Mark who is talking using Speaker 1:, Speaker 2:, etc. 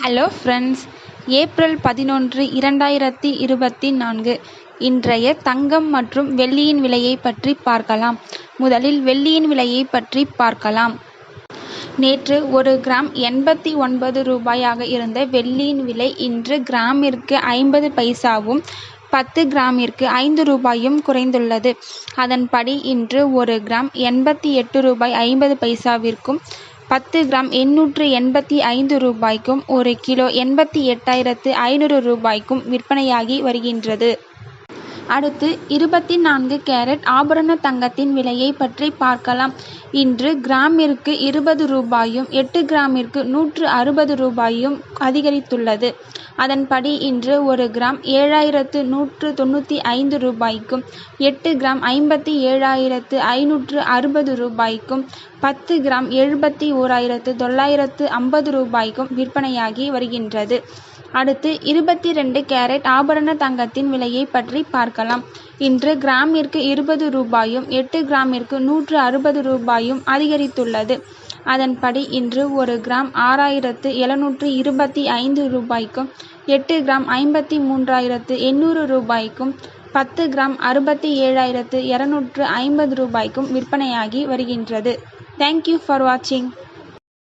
Speaker 1: Hello friends, April 11, 2024 இன்றைய தங்கம் மற்றும் வெள்ளியின் விலையை பற்றி பார்க்கலாம். முதலில் வெள்ளியின் விலையை பற்றி பார்க்கலாம். நேற்று 1 கிராம் 89 ரூபாயாக இருந்த வெள்ளியின் விலை இன்று கிராமிற்கு 50 பைசாவும் 10 கிராமிற்கு 5 ரூபாயும் குறைந்துள்ளது. அதன்படி இன்று 1 கிராம் 88 ரூபாய் 50 பைசாவிற்கும் 10 கிராம் 885 ரூபாய்க்கும் 1 கிலோ 88,500 ரூபாய்க்கும் விற்பனையாகி வருகின்றது. அடுத்து 24 கேரட் ஆபரண தங்கத்தின் விலையை பற்றி பார்க்கலாம். இன்று கிராமிற்கு 20 ரூபாயும் 8 கிராமிற்கு 160 ரூபாயும் அதிகரித்துள்ளது. அதன்படி இன்று 1 கிராம் 7,195 ரூபாய்க்கும் 8 கிராம் 57,560 ரூபாய்க்கும் 10 கிராம் 71,950 ரூபாய்க்கும் விற்பனையாகி வருகின்றது. அடுத்து 22 கேரட் ஆபரண தங்கத்தின் விலையை பற்றி பார்க்கலாம். இன்று கிராமிற்கு 20 ரூபாயும் 8 கிராமிற்கு 160 ரூபாயும் அதிகரித்துள்ளது. அதன்படி இன்று 1 கிராம் 6,725 ரூபாய்க்கும் 8 கிராம் 53,800 ரூபாய்க்கும் 10 கிராம் 67,250 ரூபாய்க்கும் விற்பனையாகி வருகின்றது. தேங்க்யூ ஃபார் வாட்சிங்.